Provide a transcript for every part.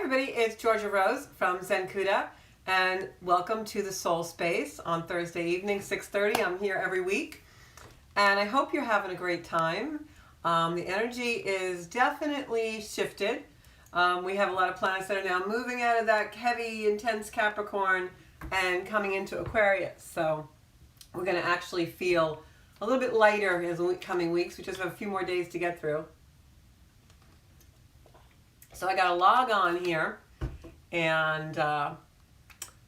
everybody, it's Georgia Rose from Zenkuda, and welcome to the Soul Space on Thursday evening, 6:30. I'm here every week, and I hope you're having a great time. The energy is definitely shifted. We have a lot of planets that are now moving out of that heavy, intense Capricorn and coming into Aquarius. So we're going to actually feel a little bit lighter in the coming weeks. We just have a few more days to get through. So I got to log on here and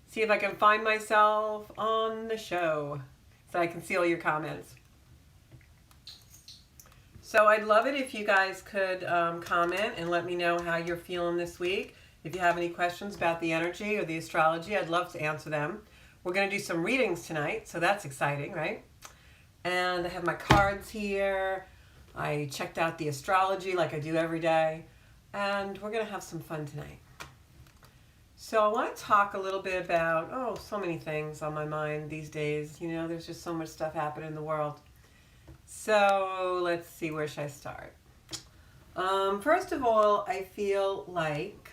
see if I can find myself on the show so I can see all your comments. So I'd love it if you guys could comment and let me know how you're feeling this week. If you have any questions about the energy or the astrology, I'd love to answer them. We're going to do some readings tonight, so that's exciting, right? And I have my cards here. I checked out the astrology like I do every day. And we're going to have some fun tonight. So I want to talk a little bit about, so many things on my mind these days. You know, there's just so much stuff happening in the world. So let's see, where should I start? First of all, I feel like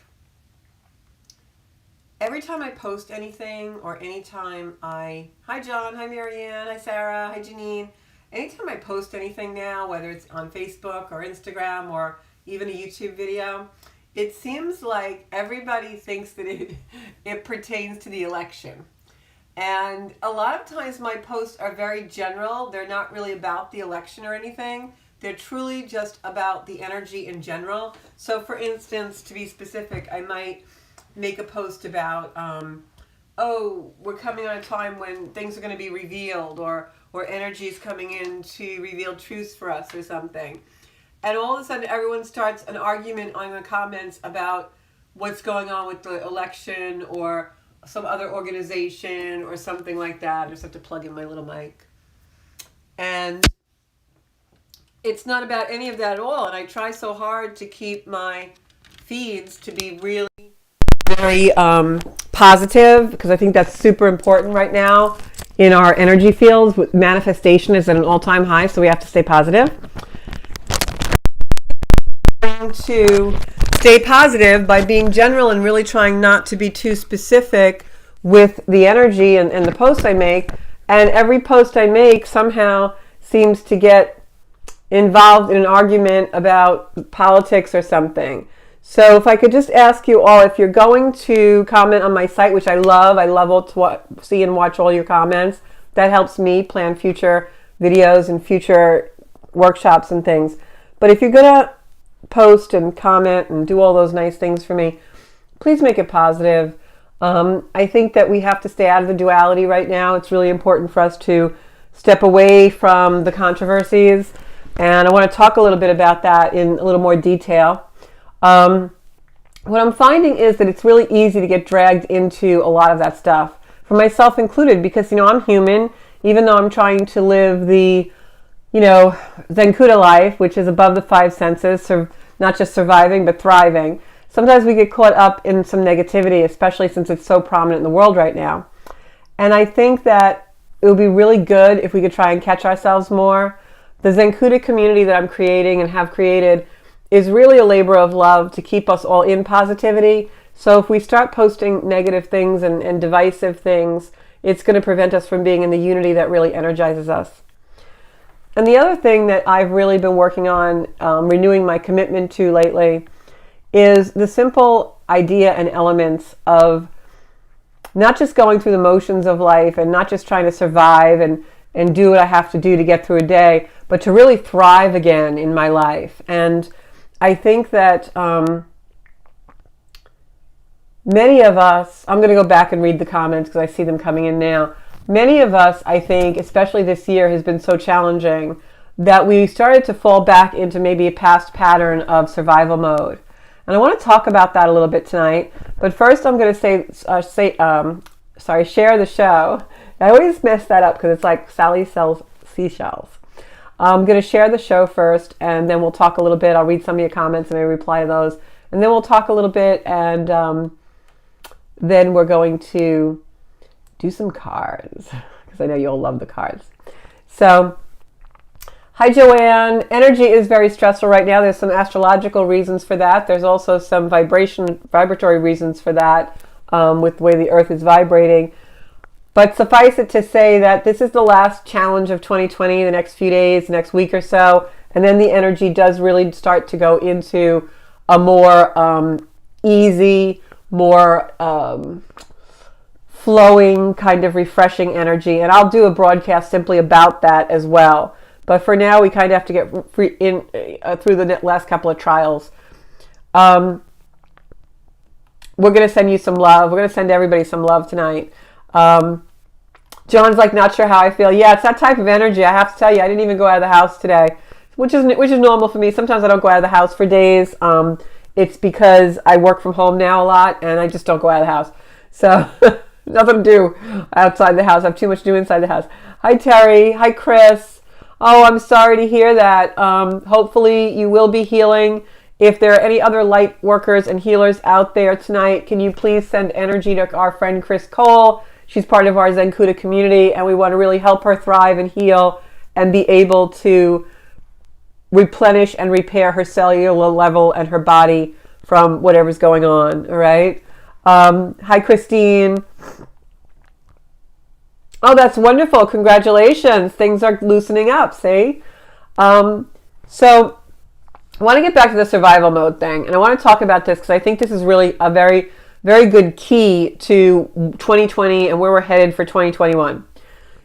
every time I post anything or anytime hi John, hi Marianne, hi Sarah, hi Janine. Anytime I post anything now, whether it's on Facebook or Instagram or even a YouTube video, it seems like everybody thinks that it pertains to the election. And a lot of times my posts are very general. They're not really about the election or anything. They're truly just about the energy in general. So for instance, to be specific, I might make a post about, we're coming on a time when things are going to be revealed, or energy is coming in to reveal truths for us or something. And all of a sudden, everyone starts an argument on the comments about what's going on with the election or some other organization or something like that. I just have to plug in my little mic. And it's not about any of that at all. And I try so hard to keep my feeds to be really very positive, because I think that's super important right now in our energy fields. Manifestation is at an all-time high, so we have to stay positive. To stay positive by being general and really trying not to be too specific with the energy and the posts I make. And every post I make somehow seems to get involved in an argument about politics or something. So if I could just ask you all, if you're going to comment on my site, which I love to see and watch all your comments. That helps me plan future videos and future workshops and things. But if you're going to post and comment and do all those nice things for me, please make it positive. I think that we have to stay out of the duality right now. It's really important for us to step away from the controversies, and I want to talk a little bit about that in a little more detail. What I'm finding is that it's really easy to get dragged into a lot of that stuff, for myself included, because I'm human. Even though I'm trying to live the Zenkuda life, which is above the five senses, not just surviving, but thriving. Sometimes we get caught up in some negativity, especially since it's so prominent in the world right now. And I think that it would be really good if we could try and catch ourselves more. The Zenkuda community that I'm creating and have created is really a labor of love to keep us all in positivity. So if we start posting negative things and divisive things, it's going to prevent us from being in the unity that really energizes us. And the other thing that I've really been working on, renewing my commitment to lately, is the simple idea and elements of not just going through the motions of life and not just trying to survive and do what I have to do to get through a day, but to really thrive again in my life. And I think that many of us, I'm going to go back and read the comments because I see them coming in now. Many of us, I think, especially this year, has been so challenging that we started to fall back into maybe a past pattern of survival mode. And I want to talk about that a little bit tonight. But first, I'm going to share the show. I always mess that up because it's like Sally sells seashells. I'm going to share the show first, and then we'll talk a little bit. I'll read some of your comments and maybe reply to those. And then we'll talk a little bit, and then we're going to do some cards, because I know you'll love the cards. So Hi, Joanne. Energy is very stressful right now. There's some astrological reasons for that. There's also some vibratory reasons for that, with the way the earth is vibrating. But suffice it to say that this is the last challenge of 2020, the next few days, the next week or so. And then the energy does really start to go into a more easy, more flowing, kind of refreshing energy. And I'll do a broadcast simply about that as well. But for now, we kind of have to get through the last couple of trials. We're going to send you some love. We're going to send everybody some love tonight. John's like, not sure how I feel. Yeah, it's that type of energy. I have to tell you, I didn't even go out of the house today, which is normal for me. Sometimes I don't go out of the house for days. It's because I work from home now a lot, and I just don't go out of the house. So nothing to do outside the house. I have too much to do inside the house. Hi, Terry. Hi, Chris. Oh, I'm sorry to hear that. Hopefully you will be healing. If there are any other light workers and healers out there tonight, can you please send energy to our friend Chris Cole? She's part of our Zenkuda community, and we want to really help her thrive and heal and be able to replenish and repair her cellular level and her body from whatever's going on, all right? Hi, Christine. Oh, that's wonderful. Congratulations. Things are loosening up, see? So I want to get back to the survival mode thing, and I want to talk about this because I think this is really a very, very good key to 2020 and where we're headed for 2021.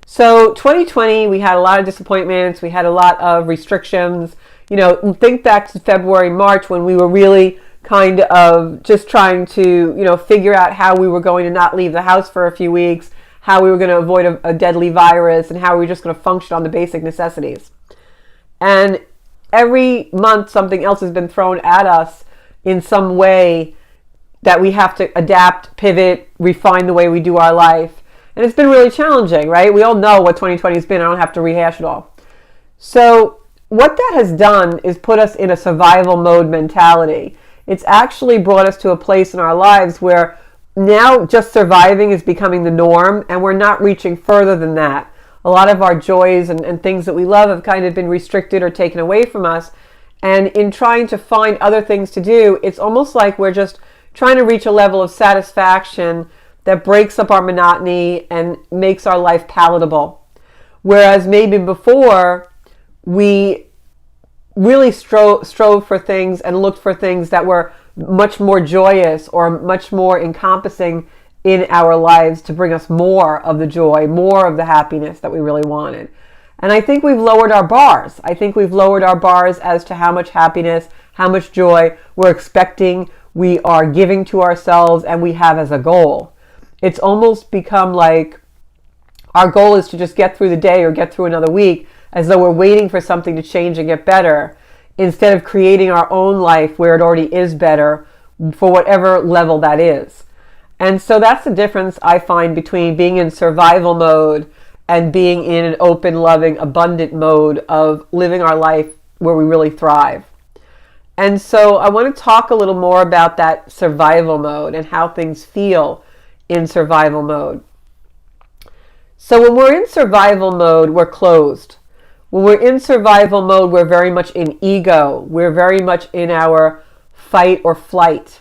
So 2020, we had a lot of disappointments. We had a lot of restrictions. You know, think back to February, March, when we were really kind of just trying to, figure out how we were going to not leave the house for a few weeks, how we were going to avoid a deadly virus, and how we were just going to function on the basic necessities. And every month, something else has been thrown at us in some way that we have to adapt, pivot, refine the way we do our life. And it's been really challenging, right? We all know what 2020 has been. I don't have to rehash it all. So what that has done is put us in a survival mode mentality. It's actually brought us to a place in our lives where now just surviving is becoming the norm, and we're not reaching further than that. A lot of our joys and things that we love have kind of been restricted or taken away from us. And in trying to find other things to do, it's almost like we're just trying to reach a level of satisfaction that breaks up our monotony and makes our life palatable. Whereas maybe before, we really strove for things and looked for things that were much more joyous or much more encompassing in our lives to bring us more of the joy, more of the happiness that we really wanted. And I think we've lowered our bars. I think we've lowered our bars as to how much happiness, how much joy we're expecting, we are giving to ourselves, and we have as a goal. It's almost become like our goal is to just get through the day or get through another week, as though we're waiting for something to change and get better, instead of creating our own life where it already is better for whatever level that is. And so that's the difference I find between being in survival mode and being in an open, loving, abundant mode of living our life where we really thrive. And so I want to talk a little more about that survival mode and how things feel in survival mode. So when we're in survival mode, we're closed. When we're in survival mode, we're very much in ego. We're very much in our fight or flight.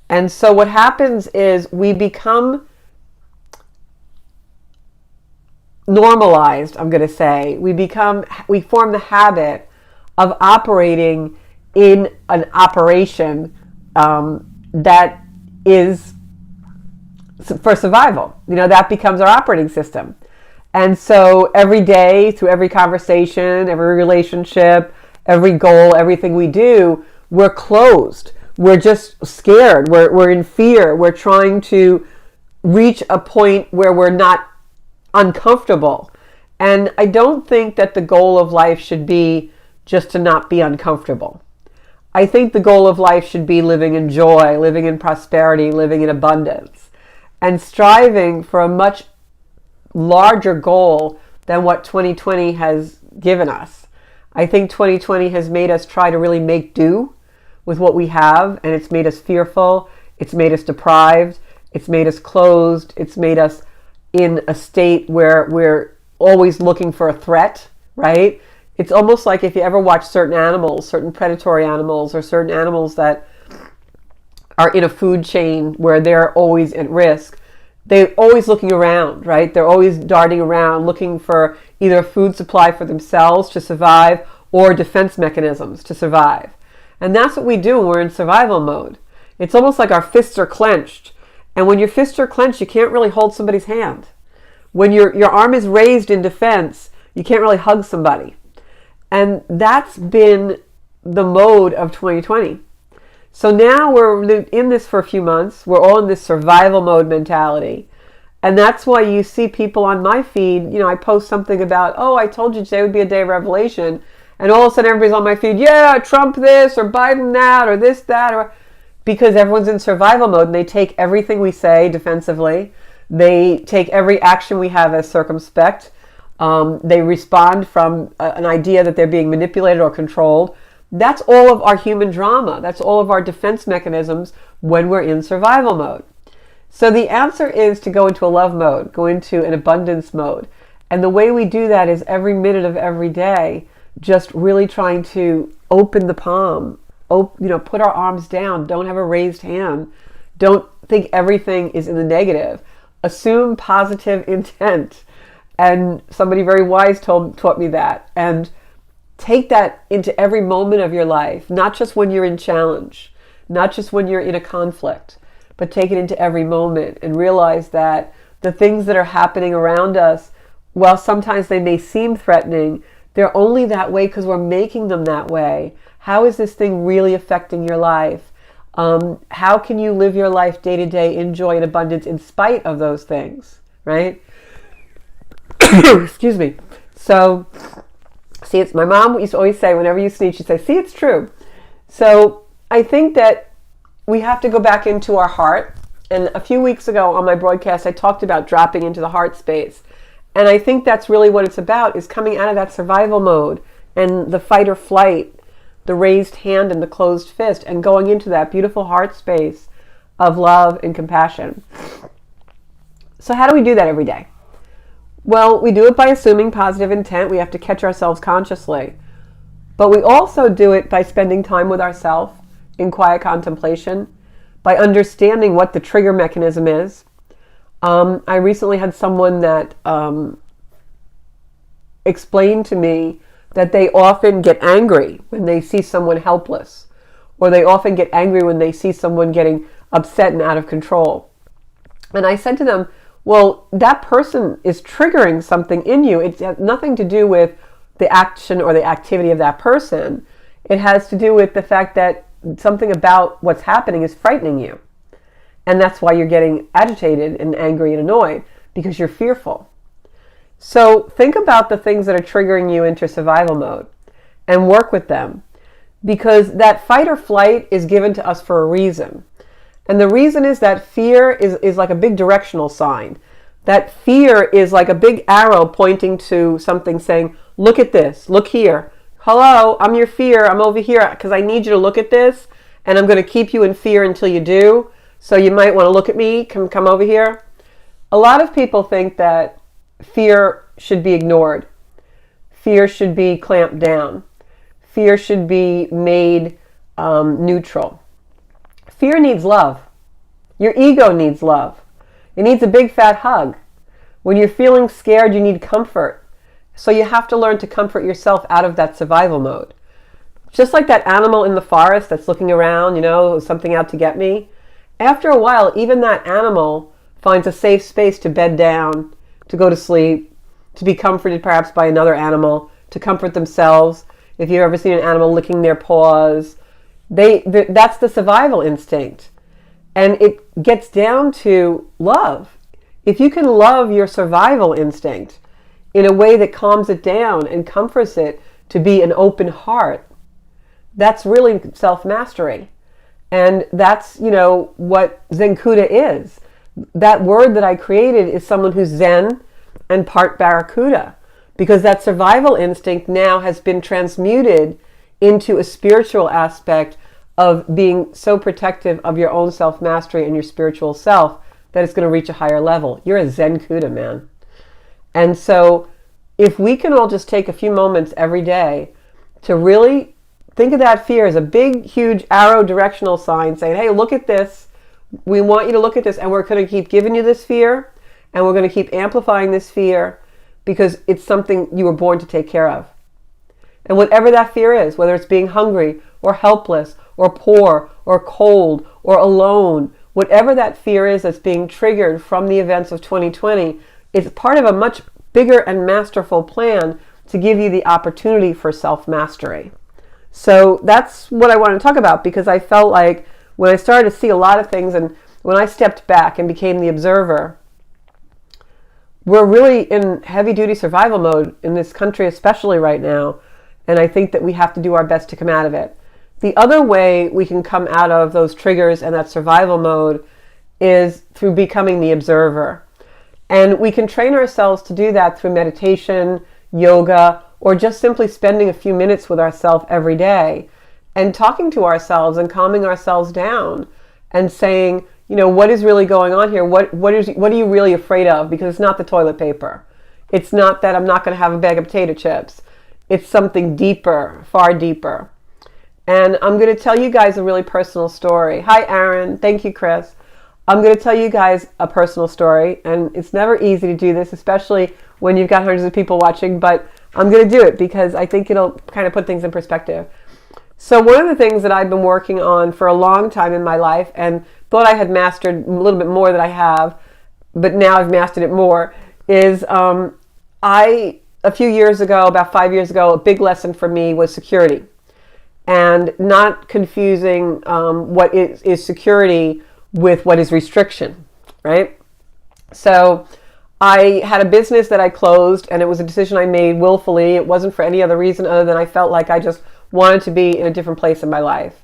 And so what happens is we become normalized, I'm going to say. We form the habit of operating in an operation that is for survival. That becomes our operating system. And so every day, through every conversation, every relationship, every goal, everything we do, we're closed. We're just scared. We're in fear. We're trying to reach a point where we're not uncomfortable. And I don't think that the goal of life should be just to not be uncomfortable. I think the goal of life should be living in joy, living in prosperity, living in abundance, and striving for a much larger goal than what 2020 has given us. I think 2020 has made us try to really make do with what we have, and it's made us fearful, it's made us deprived, it's made us closed, it's made us in a state where we're always looking for a threat, right? It's almost like if you ever watch certain animals, certain predatory animals, or certain animals that are in a food chain where they're always at risk, they're always looking around, right? They're always darting around looking for either a food supply for themselves to survive or defense mechanisms to survive. And that's what we do when we're in survival mode. It's almost like our fists are clenched. And when your fists are clenched, you can't really hold somebody's hand. When your arm is raised in defense, you can't really hug somebody. And that's been the mode of 2020. So now we're in this for a few months. We're all in this survival mode mentality. And that's why you see people on my feed, I post something about, oh, I told you today would be a day of revelation. And all of a sudden everybody's on my feed, yeah, Trump this or Biden that or this, that, or because everyone's in survival mode and they take everything we say defensively. They take every action we have as circumspect. They respond from an idea that they're being manipulated or controlled. That's all of our human drama. That's all of our defense mechanisms when we're in survival mode. So the answer is to go into a love mode, go into an abundance mode. And the way we do that is every minute of every day, just really trying to open the palm, put our arms down, don't have a raised hand, don't think everything is in the negative. Assume positive intent. And somebody very wise taught me that. And take that into every moment of your life, not just when you're in challenge, not just when you're in a conflict, but take it into every moment and realize that the things that are happening around us, while sometimes they may seem threatening, they're only that way because we're making them that way. How is this thing really affecting your life? How can you live your life day to day in joy and abundance in spite of those things, right? Excuse me. So, see, it's my mom used to always say, whenever you sneeze, she'd say, see, it's true. So I think that we have to go back into our heart. And a few weeks ago on my broadcast, I talked about dropping into the heart space. And I think that's really what it's about, is coming out of that survival mode and the fight or flight, the raised hand and the closed fist, and going into that beautiful heart space of love and compassion. So how do we do that every day? Well, we do it by assuming positive intent. We have to catch ourselves consciously. But we also do it by spending time with ourselves in quiet contemplation, by understanding what the trigger mechanism is. I recently had someone that explained to me that they often get angry when they see someone helpless, or they often get angry when they see someone getting upset and out of control. And I said to them, well, that person is triggering something in you. It has nothing to do with the action or the activity of that person. It has to do with the fact that something about what's happening is frightening you. And that's why you're getting agitated and angry and annoyed, because you're fearful. So think about the things that are triggering you into survival mode and work with them, because that fight or flight is given to us for a reason. And the reason is that fear is like a big directional sign. That fear is like a big arrow pointing to something saying, look at this, look here. Hello, I'm your fear, I'm over here because I need you to look at this, and I'm going to keep you in fear until you do. So you might want to look at me, come over here. A lot of people think that fear should be ignored. Fear should be clamped down. Fear should be made neutral. Fear needs love. Your ego needs love. It needs a big fat hug. When you're feeling scared, you need comfort. So you have to learn to comfort yourself out of that survival mode. Just like that animal in the forest that's looking around, something out to get me. After a while, even that animal finds a safe space to bed down, to go to sleep, to be comforted perhaps by another animal, to comfort themselves. If you've ever seen an animal licking their paws, that's the survival instinct. And it gets down to love. If you can love your survival instinct in a way that calms it down and comforts it to be an open heart, that's really self-mastery. And that's, what Zenkuda is. That word that I created is someone who's Zen and part Barracuda, because that survival instinct now has been transmuted into a spiritual aspect of being so protective of your own self-mastery and your spiritual self that it's going to reach a higher level. You're a Zenkuda, man. And so if we can all just take a few moments every day to really think of that fear as a big, huge arrow directional sign saying, hey, look at this. We want you to look at this, and we're going to keep giving you this fear, and we're going to keep amplifying this fear because it's something you were born to take care of. And whatever that fear is, whether it's being hungry or helpless or poor or cold or alone, whatever that fear is that's being triggered from the events of 2020, it's part of a much bigger and masterful plan to give you the opportunity for self-mastery. So that's what I want to talk about, because I felt like when I started to see a lot of things and when I stepped back and became the observer, we're really in heavy-duty survival mode in this country, especially right now. And I think that we have to do our best to come out of it. The other way we can come out of those triggers and that survival mode is through becoming the observer. And we can train ourselves to do that through meditation, yoga, or just simply spending a few minutes with ourselves every day and talking to ourselves and calming ourselves down and saying, what is really going on here? What are you really afraid of? Because it's not the toilet paper. It's not that I'm not going to have a bag of potato chips. It's something deeper, far deeper. And I'm going to tell you guys a really personal story. Hi, Aaron. Thank you, Chris. I'm going to tell you guys a personal story, and it's never easy to do this, especially when you've got hundreds of people watching, but I'm going to do it because I think it'll kind of put things in perspective. So one of the things that I've been working on for a long time in my life and thought I had mastered a little bit more than I have, but now I've mastered it more, is a few years ago, about 5 years ago, a big lesson for me was security. And not confusing what is security with what is restriction, right? So I had a business that I closed, and it was a decision I made willfully. It wasn't for any other reason other than I felt like I just wanted to be in a different place in my life.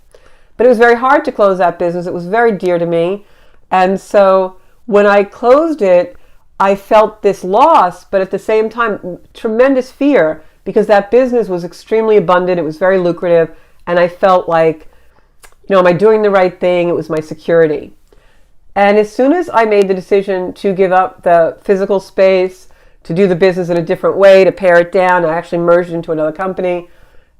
But it was very hard to close that business. It was very dear to me. And so when I closed it, I felt this loss, but at the same time, tremendous fear, because that business was extremely abundant. It was very lucrative. And I felt like, am I doing the right thing? It was my security. And as soon as I made the decision to give up the physical space, to do the business in a different way, to pare it down, I actually merged into another company.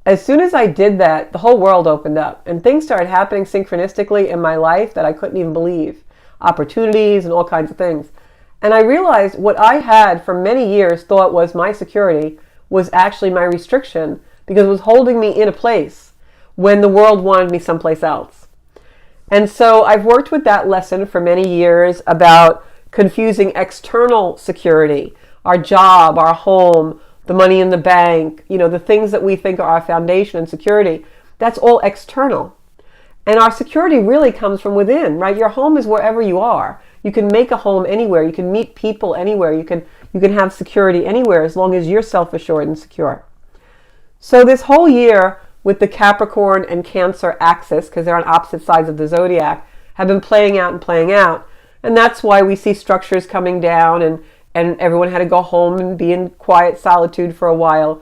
As soon as I did that, the whole world opened up and things started happening synchronistically in my life that I couldn't even believe. Opportunities and all kinds of things. And I realized what I had for many years thought was my security was actually my restriction, because it was holding me in a place when the world wanted me someplace else. And so I've worked with that lesson for many years about confusing external security, our job, our home, the money in the bank, the things that we think are our foundation and security. That's all external. And our security really comes from within, right? Your home is wherever you are. You can make a home anywhere. You can meet people anywhere. You can have security anywhere as long as you're self-assured and secure. So this whole year with the Capricorn and Cancer axis, because they're on opposite sides of the zodiac, have been playing out and playing out. And that's why we see structures coming down and everyone had to go home and be in quiet solitude for a while.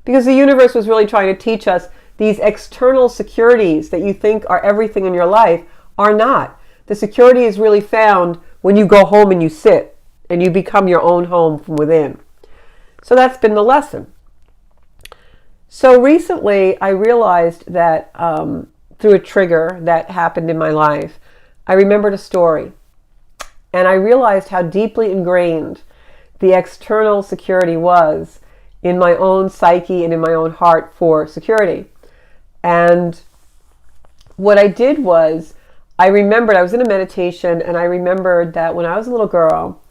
Because the universe was really trying to teach us these external securities that you think are everything in your life are not. The security is really found when you go home and you sit and you become your own home from within. So that's been the lesson. So recently I realized that through a trigger that happened in my life, I remembered a story. And I realized how deeply ingrained the external security was in my own psyche and in my own heart for security. And what I did was, I remembered, I was in a meditation, and I remembered that when I was a little girl,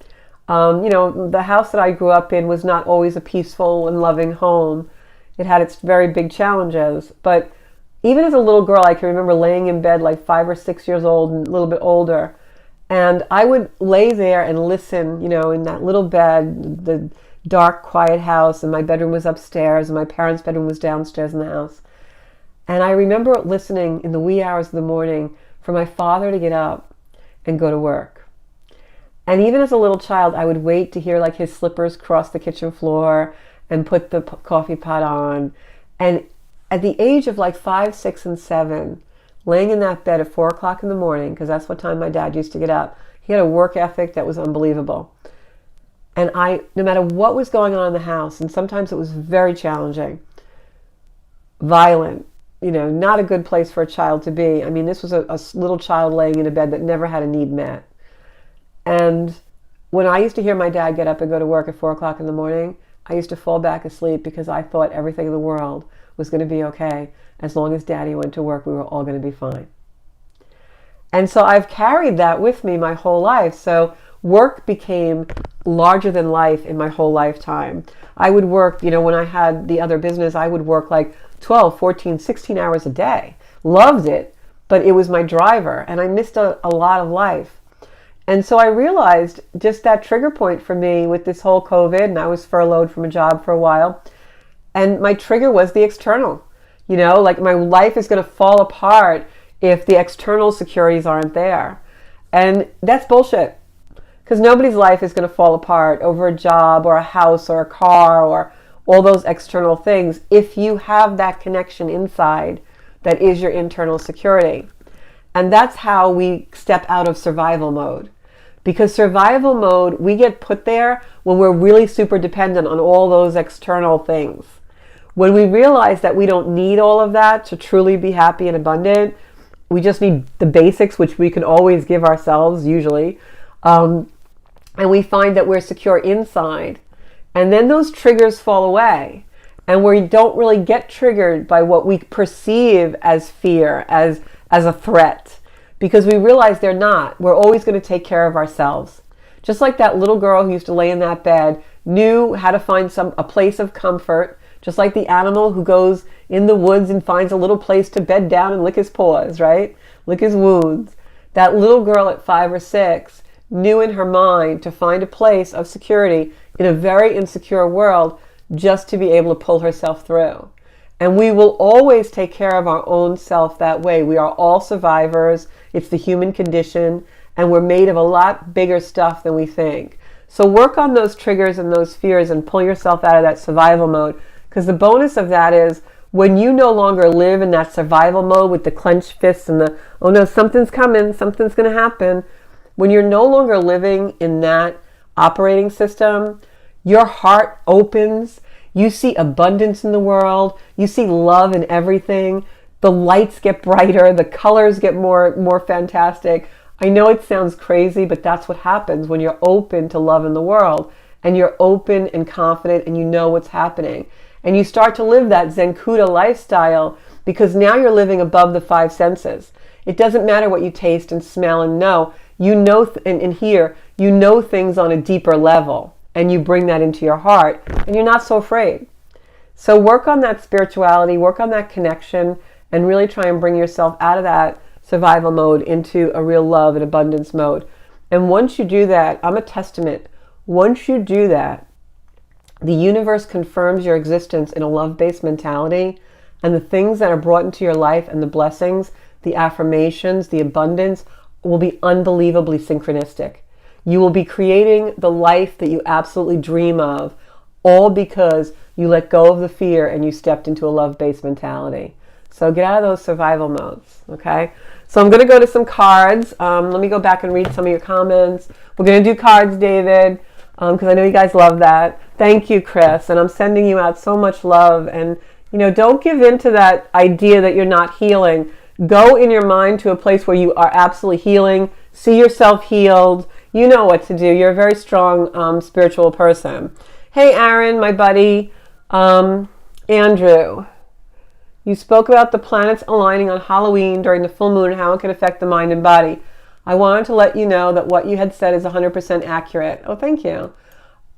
the house that I grew up in was not always a peaceful and loving home. It had its very big challenges. But even as a little girl, I can remember laying in bed like 5 or 6 years old and a little bit older. And I would lay there and listen, in that little bed, the dark, quiet house, and my bedroom was upstairs, and my parents' bedroom was downstairs in the house. And I remember listening in the wee hours of the morning for my father to get up and go to work. And even as a little child, I would wait to hear like his slippers cross the kitchen floor and put the coffee pot on. And at the age of like 5, 6, and 7, laying in that bed at 4 o'clock in the morning, because that's what time my dad used to get up, he had a work ethic that was unbelievable. And no matter what was going on in the house, and sometimes it was very challenging, violent, not a good place for a child to be. I mean, this was a little child laying in a bed that never had a need met. And when I used to hear my dad get up and go to work at 4 o'clock in the morning, I used to fall back asleep because I thought everything in the world was going to be okay. As long as Daddy went to work, we were all going to be fine. And so I've carried that with me my whole life. So work became larger than life in my whole lifetime. I would work, when I had the other business, I would work like 12, 14, 16 hours a day. Loved it, but it was my driver, and I missed a lot of life. And so I realized just that trigger point for me with this whole COVID, and I was furloughed from a job for a while, and my trigger was the external. Like my life is going to fall apart if the external securities aren't there. And that's bullshit. Because nobody's life is going to fall apart over a job or a house or a car or all those external things if you have that connection inside that is your internal security. And that's how we step out of survival mode. Because survival mode, we get put there when we're really super dependent on all those external things. When we realize that we don't need all of that to truly be happy and abundant, we just need the basics, which we can always give ourselves, usually. And we find that we're secure inside. And then those triggers fall away. And we don't really get triggered by what we perceive as fear, as a threat. Because we realize they're not. We're always going to take care of ourselves. Just like that little girl who used to lay in that bed, knew how to find a place of comfort. Just like the animal who goes in the woods and finds a little place to bed down and lick his paws, right? Lick his wounds. That little girl at 5 or 6 knew in her mind to find a place of security in a very insecure world just to be able to pull herself through. And we will always take care of our own self that way. We are all survivors. It's the human condition, and we're made of a lot bigger stuff than we think. So work on those triggers and those fears and pull yourself out of that survival mode. Because the bonus of that is when you no longer live in that survival mode with the clenched fists and the, oh no, something's coming, something's going to happen. When you're no longer living in that operating system, your heart opens. You see abundance in the world. You see love in everything. The lights get brighter. The colors get more fantastic. I know it sounds crazy, but that's what happens when you're open to love in the world. And you're open and confident and you know what's happening. And you start to live that Zenkuda lifestyle because now you're living above the 5 senses. It doesn't matter what you taste and smell and know. You know and hear. You know things on a deeper level. And you bring that into your heart. And you're not so afraid. So work on that spirituality. Work on that connection. And really try and bring yourself out of that survival mode into a real love and abundance mode. And once you do that, I'm a testament. Once you do that, the universe confirms your existence in a love-based mentality, and the things that are brought into your life and the blessings, the affirmations, the abundance will be unbelievably synchronistic. You will be creating the life that you absolutely dream of, all because you let go of the fear and you stepped into a love-based mentality. So get out of those survival modes, okay? So I'm going to go to some cards. Let me go back and read some of your comments. We're going to do cards, David, because I know you guys love that. Thank you, Chris. And I'm sending you out so much love. And, don't give in to that idea that you're not healing. Go in your mind to a place where you are absolutely healing. See yourself healed. You know what to do. You're a very strong spiritual person. Hey, Aaron, my buddy. Andrew, you spoke about the planets aligning on Halloween during the full moon and how it can affect the mind and body. I wanted to let you know that what you had said is 100% accurate. Oh, thank you.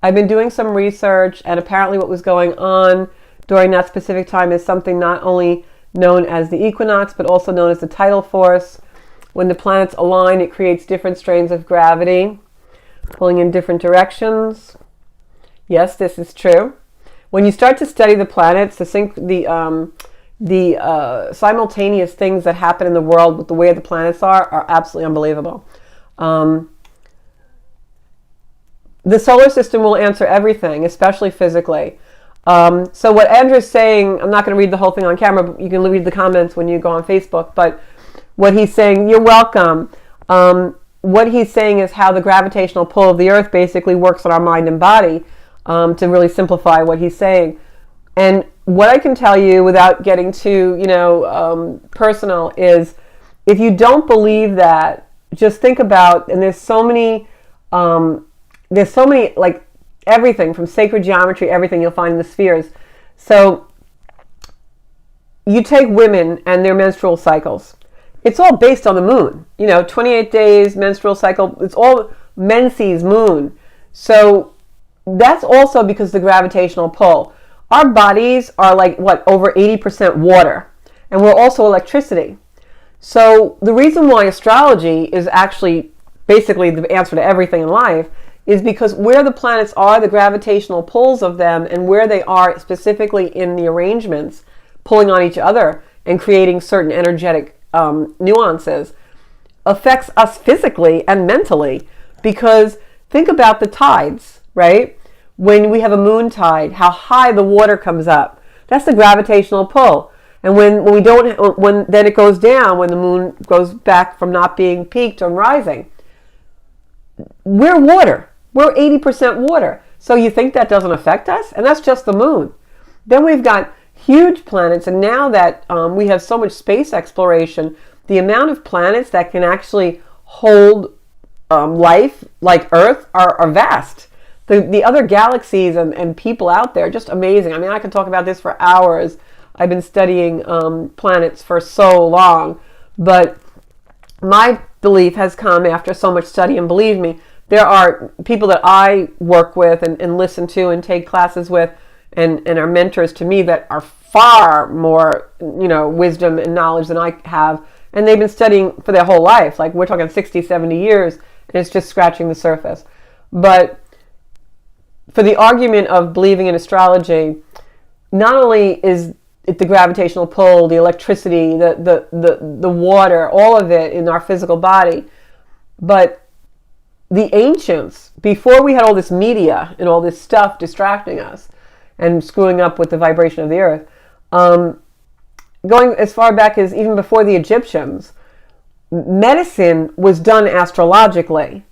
I've been doing some research, and apparently what was going on during that specific time is something not only known as the equinox, but also known as the tidal force. When the planets align, it creates different strains of gravity, pulling in different directions. Yes, this is true. When you start to study the planets, the simultaneous things that happen in the world with the way the planets are absolutely unbelievable. The solar system will answer everything, especially physically. So what Andrew's saying, I'm not going to read the whole thing on camera, but you can read the comments when you go on Facebook. But what he's saying, you're welcome. what he's saying is how the gravitational pull of the earth basically works on our mind and body, to really simplify what he's saying. And what I can tell you without getting too, personal is, if you don't believe that, just think about, and there's so many, like everything from sacred geometry, everything you'll find in the spheres. So you take women and their menstrual cycles. It's all based on the moon. 28 days, menstrual cycle, it's all menses, moon. So that's also because of the gravitational pull. Our bodies are like, over 80% water. And we're also electricity. So the reason why astrology is actually basically the answer to everything in life is because where the planets are, the gravitational pulls of them, and where they are specifically in the arrangements, pulling on each other and creating certain energetic nuances, affects us physically and mentally. Because think about the tides, right? When we have a moon tide, how high the water comes up. That's the gravitational pull. And when then it goes down, when the moon goes back from not being peaked and rising. We're water. We're 80% water. So you think that doesn't affect us? And that's just the moon. Then we've got huge planets, and now that we have so much space exploration, the amount of planets that can actually hold life like Earth are vast. The other galaxies and people out there, just amazing. I mean, I could talk about this for hours. I've been studying planets for so long, but my belief has come after so much study, and believe me, there are people that I work with and listen to and take classes with and are mentors to me that are far more, wisdom and knowledge than I have. And they've been studying for their whole life. Like, we're talking 60, 70 years, and it's just scratching the surface. But for the argument of believing in astrology, not only is it the gravitational pull, the electricity, the water, all of it in our physical body, but the ancients, before we had all this media and all this stuff distracting us and screwing up with the vibration of the earth, going as far back as even before the Egyptians, medicine was done astrologically.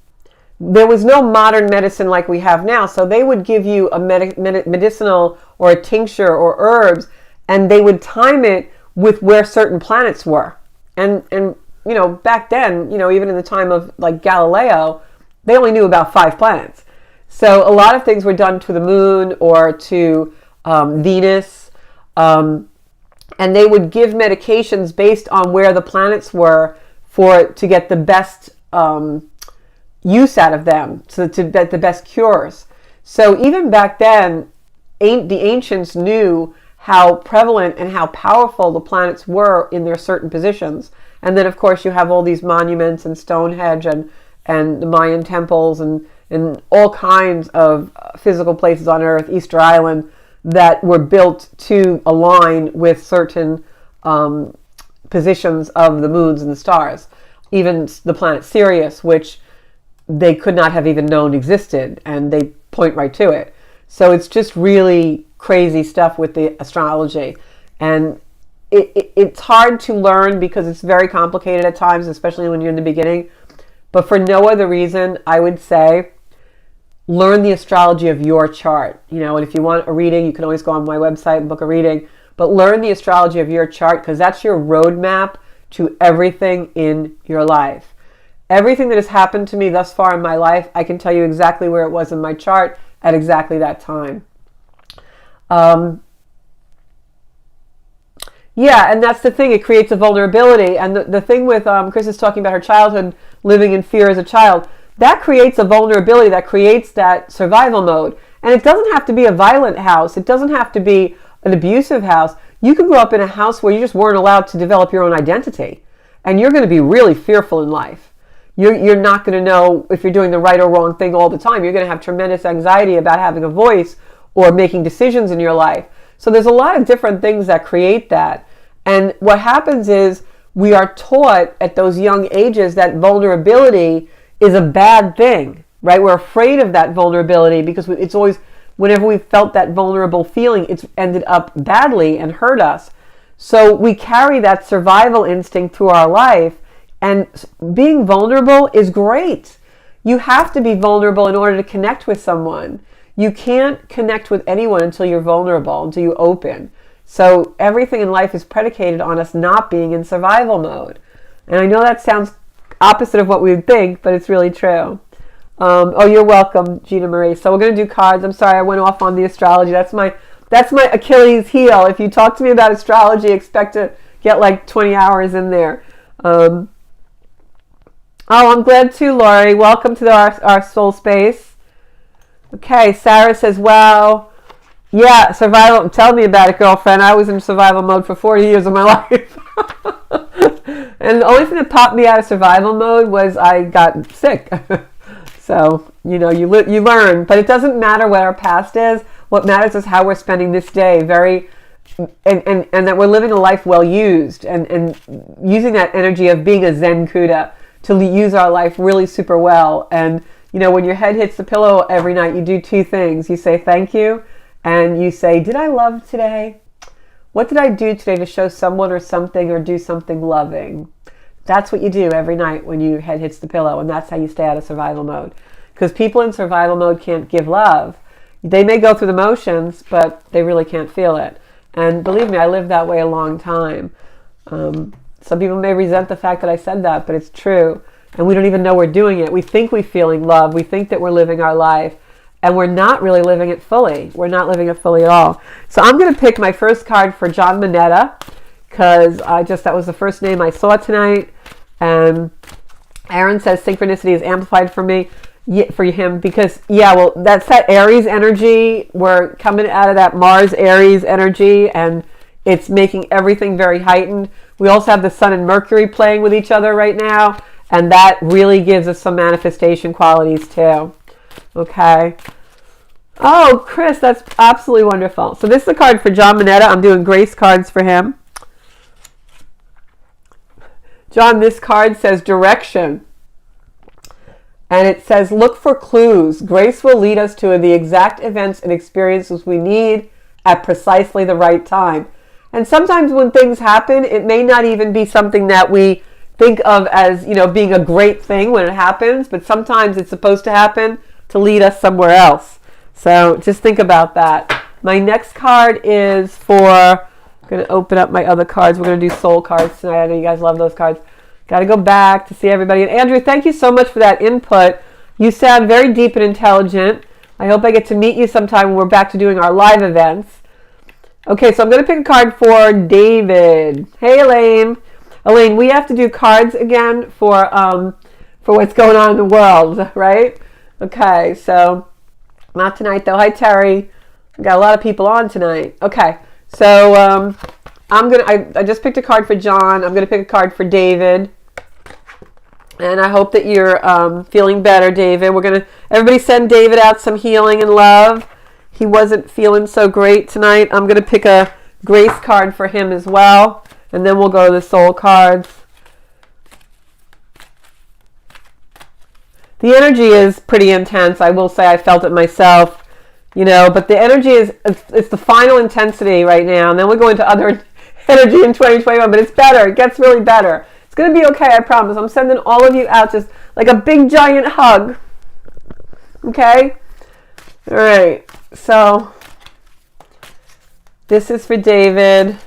There was no modern medicine like we have now, so they would give you a medicinal or a tincture or herbs, and they would time it with where certain planets were. And back then, even in the time of like Galileo, they only knew about 5 planets. So a lot of things were done to the moon or to Venus, and they would give medications based on where the planets were to get the best use out of them, so to get the best cures. So even back then, the ancients knew how prevalent and how powerful the planets were in their certain positions. And then, of course, you have all these monuments and Stonehenge and the Mayan temples and all kinds of physical places on Earth, Easter Island, that were built to align with certain positions of the moons and the stars. Even the planet Sirius, which they could not have even known existed, and they point right to it. So it's just really crazy stuff with the astrology. And it's hard to learn because it's very complicated at times, especially when you're in the beginning. But for no other reason, I would say learn the astrology of your chart. And if you want a reading, you can always go on my website and book a reading. But learn the astrology of your chart, because that's your roadmap to everything in your life. Everything that has happened to me thus far in my life, I can tell you exactly where it was in my chart at exactly that time. Yeah, and that's the thing. It creates a vulnerability. And the thing with Chris is talking about her childhood, living in fear as a child, that creates a vulnerability, that creates that survival mode. And it doesn't have to be a violent house. It doesn't have to be an abusive house. You can grow up in a house where you just weren't allowed to develop your own identity. And you're going to be really fearful in life. You're not going to know if you're doing the right or wrong thing all the time. You're going to have tremendous anxiety about having a voice or making decisions in your life. So there's a lot of different things that create that. And what happens is we are taught at those young ages that vulnerability is a bad thing, right? We're afraid of that vulnerability because it's always, whenever we felt that vulnerable feeling, it's ended up badly and hurt us. So we carry that survival instinct through our life, And being vulnerable is great. You have to be vulnerable in order to connect with someone. You can't connect with anyone until you're vulnerable, until you open. So everything in life is predicated on us not being in survival mode. And I know that sounds opposite of what we would think, but it's really true. Oh, you're welcome, Gina Marie. So we're going to do cards. I'm sorry, I went off on the astrology. That's my Achilles heel. If you talk to me about astrology, expect to get like 20 hours in there. Oh, I'm glad too, Lori. Welcome to our soul space. Okay, Sarah says, wow. Yeah, survival. Tell me about it, girlfriend. I was in survival mode for 40 years of my life. And the only thing that popped me out of survival mode was I got sick. So, you learn. But it doesn't matter what our past is. What matters is how we're spending this day. And that we're living a life well used. And using that energy of being a Zen Kuda to use our life really super well. And, when your head hits the pillow every night, you do two things. You say thank you. And you say, did I love today? What did I do today to show someone or something or do something loving? That's what you do every night when your head hits the pillow, and that's how you stay out of survival mode. Because people in survival mode can't give love. They may go through the motions, but they really can't feel it. And believe me, I lived that way a long time. Some people may resent the fact that I said that, but it's true. And we don't even know we're doing it. We think we're feeling love. We think that we're living our life. And we're not really living it fully. We're not living it fully at all. So I'm going to pick my first card for John Mineta, because that was the first name I saw tonight. And Aaron says synchronicity is amplified for me, for him, because, that's that Aries energy. We're coming out of that Mars Aries energy, and it's making everything very heightened. We also have the Sun and Mercury playing with each other right now, and that really gives us some manifestation qualities too. Okay. Oh, Chris, that's absolutely wonderful. So this is a card for John Mineta. I'm doing grace cards for him. John, this card says direction. And it says, look for clues. Grace will lead us to the exact events and experiences we need at precisely the right time. And sometimes when things happen, it may not even be something that we think of as, being a great thing when it happens, but sometimes it's supposed to happen to lead us somewhere else. So just think about that. My next card is I'm going to open up my other cards. We're going to do soul cards tonight. I know you guys love those cards. Got to go back to see everybody. And Andrew, thank you so much for that input. You sound very deep and intelligent. I hope I get to meet you sometime when we're back to doing our live events. Okay, so I'm going to pick a card for David. Hey, Elaine. Elaine, we have to do cards again for what's going on in the world, right? Okay, so not tonight though. Hi, Terry. I've got a lot of people on tonight. Okay, so I just picked a card for John. I'm gonna pick a card for David, and I hope that you're feeling better, David. Everybody send David out some healing and love. He wasn't feeling so great tonight. I'm gonna pick a grace card for him as well, and then we'll go to the soul cards. The energy is pretty intense. I will say I felt it myself, but the energy it's the final intensity right now. And then we'll go into other energy in 2021, but it's better. It gets really better. It's going to be okay, I promise. I'm sending all of you out just like a big giant hug. Okay? All right. So this is for David.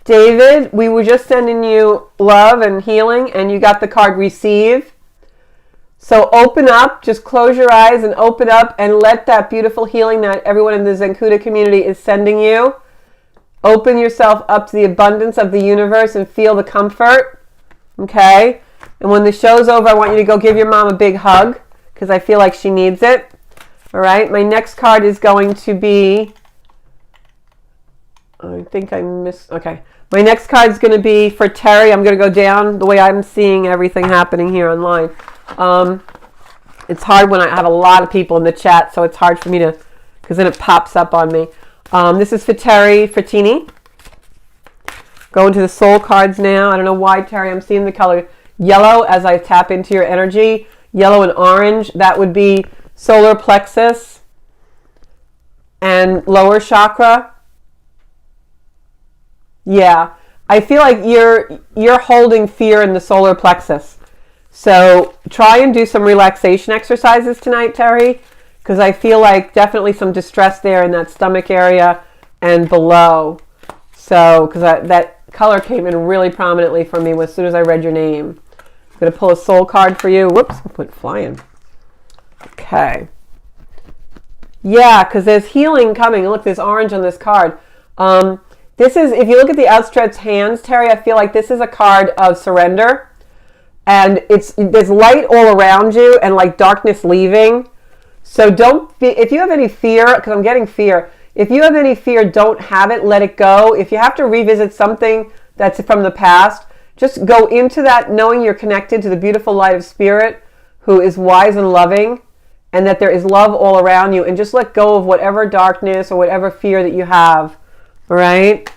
David, we were just sending you love and healing, and you got the card receive. So open up, just close your eyes and open up and let that beautiful healing that everyone in the Zenkuda community is sending you. Open yourself up to the abundance of the universe and feel the comfort. Okay? And when the show's over, I want you to go give your mom a big hug, because I feel like she needs it. All right? My next card is going to be... I think I missed... Okay. My next card is going to be for Terry. I'm going to go down the way I'm seeing everything happening here online. It's hard when I have a lot of people in the chat, so it's hard for me to, because then it pops up on me. This is for Terry Frattini. Going to the soul cards now. I don't know why, Terry, I'm seeing the color yellow as I tap into your energy. Yellow and orange. That would be solar plexus and lower chakra. Yeah. I feel like you're holding fear in the solar plexus. So try and do some relaxation exercises tonight, Terry, because I feel like definitely some distress there in that stomach area and below. So, because that color came in really prominently for me as soon as I read your name. I'm going to pull a soul card for you. Whoops, I went flying. Okay. Yeah, because there's healing coming. Look, there's orange on this card. This is, if you look at the outstretched hands, Terry, I feel like this is a card of surrender. And there's light all around you and like darkness leaving. So if you have any fear, because I'm getting fear, if you have any fear, don't have it, let it go. If you have to revisit something that's from the past, just go into that knowing you're connected to the beautiful light of spirit who is wise and loving, and that there is love all around you, and just let go of whatever darkness or whatever fear that you have. All right?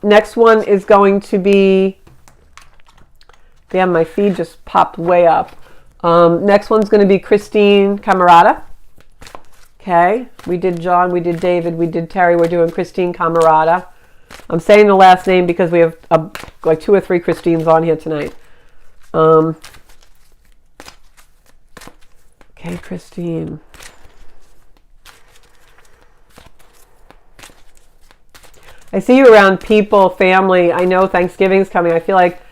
Next one is going to be, damn, my feed just popped way up. Next one's going to be Christine Camarada. Okay, we did John, we did David, we did Terry, we're doing Christine Camarada. I'm saying the last name because we have like 2 or 3 Christines on here tonight. Okay, Christine. I see you around people, family. I know Thanksgiving's coming. I feel like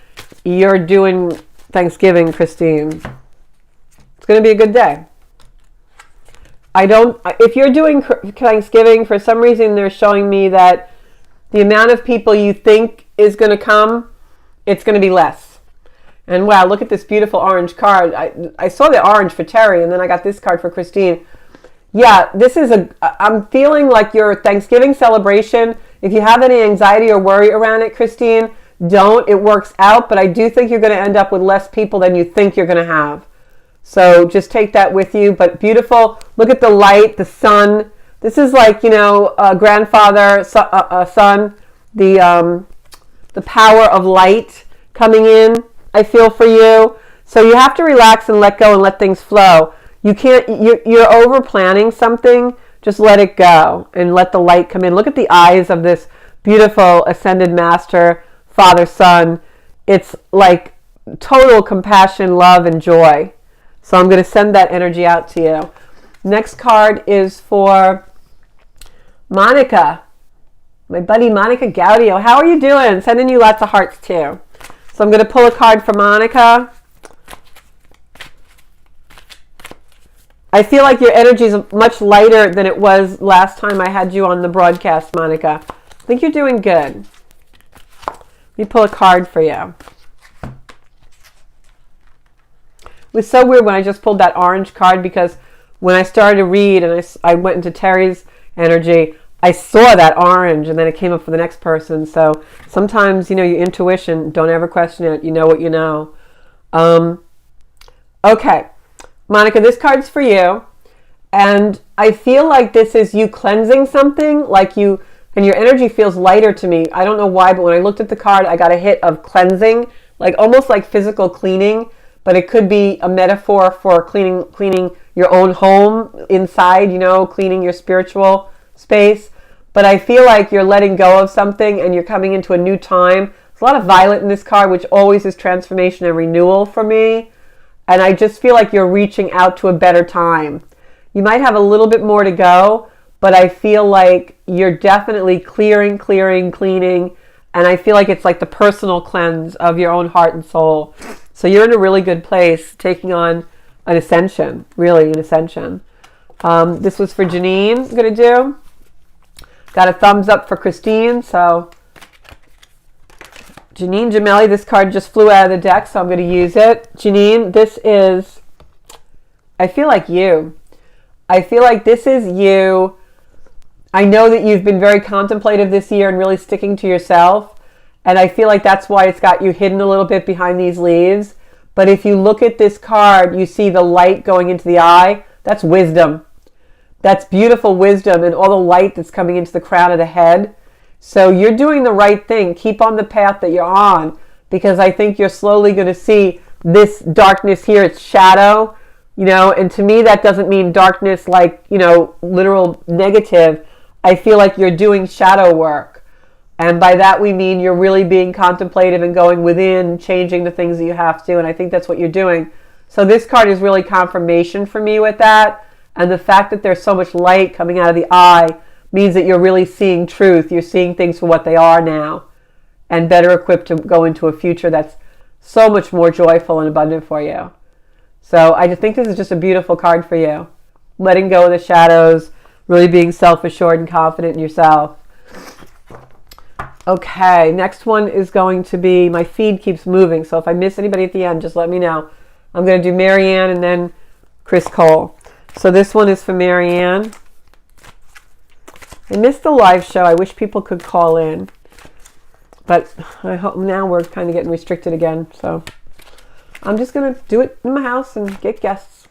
you're doing Thanksgiving, Christine. It's going to be a good day. If you're doing Thanksgiving, for some reason they're showing me that the amount of people you think is going to come, it's going to be less. And wow, look at this beautiful orange card. I saw the orange for Terry, and then I got this card for Christine. Yeah, I'm feeling like your Thanksgiving celebration, if you have any anxiety or worry around it, Christine, don't. It works out, but I do think you're going to end up with less people than you think you're going to have. So just take that with you. But beautiful. Look at the light, the sun. This is like, grandfather, son, the power of light coming in, I feel, for you. So you have to relax and let go and let things flow. You're over planning something. Just let it go and let the light come in. Look at the eyes of this beautiful ascended master, father, son. It's like total compassion, love, and joy. So I'm going to send that energy out to you. Next card is for Monica. My buddy Monica Gaudio. How are you doing? Sending you lots of hearts too. So I'm going to pull a card for Monica. I feel like your energy is much lighter than it was last time I had you on the broadcast, Monica. I think you're doing good. Let me pull a card for you. It was so weird when I just pulled that orange card, because when I started to read and I went into Terry's energy, I saw that orange and then it came up for the next person. So sometimes, your intuition, don't ever question it. You know what you know. Okay. Monica, this card's for you. And I feel like this is you cleansing something, and your energy feels lighter to me. I don't know why, but when I looked at the card, I got a hit of cleansing, almost like physical cleaning. But it could be a metaphor for cleaning your own home inside, cleaning your spiritual space. But I feel like you're letting go of something and you're coming into a new time. There's a lot of violet in this card, which always is transformation and renewal for me. And I just feel like you're reaching out to a better time. You might have a little bit more to go, but I feel like you're definitely clearing, cleaning. And I feel like it's like the personal cleanse of your own heart and soul. So you're in a really good place, taking on an ascension, really an ascension. This was for Janine, I'm going to do. Got a thumbs up for Christine. So Janine Gemelli, this card just flew out of the deck, so I'm going to use it. Janine, this is, I feel like you. I feel like this is you. I know that you've been very contemplative this year and really sticking to yourself. And I feel like that's why it's got you hidden a little bit behind these leaves. But if you look at this card, you see the light going into the eye. That's wisdom. That's beautiful wisdom and all the light that's coming into the crown of the head. So you're doing the right thing. Keep on the path that you're on, because I think you're slowly going to see this darkness here. It's shadow, and to me that doesn't mean darkness like, literal negative. I feel like you're doing shadow work. And by that we mean you're really being contemplative and going within, changing the things that you have to. And I think that's what you're doing. So this card is really confirmation for me with that. And the fact that there's so much light coming out of the eye means that you're really seeing truth. You're seeing things for what they are now, and better equipped to go into a future that's so much more joyful and abundant for you. So I just think this is just a beautiful card for you. Letting go of the shadows, really being self-assured and confident in yourself. Okay, next one is going to be, my feed keeps moving, so if I miss anybody at the end, just let me know. I'm going to do Marianne and then Chris Cole. So this one is for Marianne. I missed the live show. I wish people could call in. But I hope now we're kind of getting restricted again. So I'm just going to do it in my house and get guests.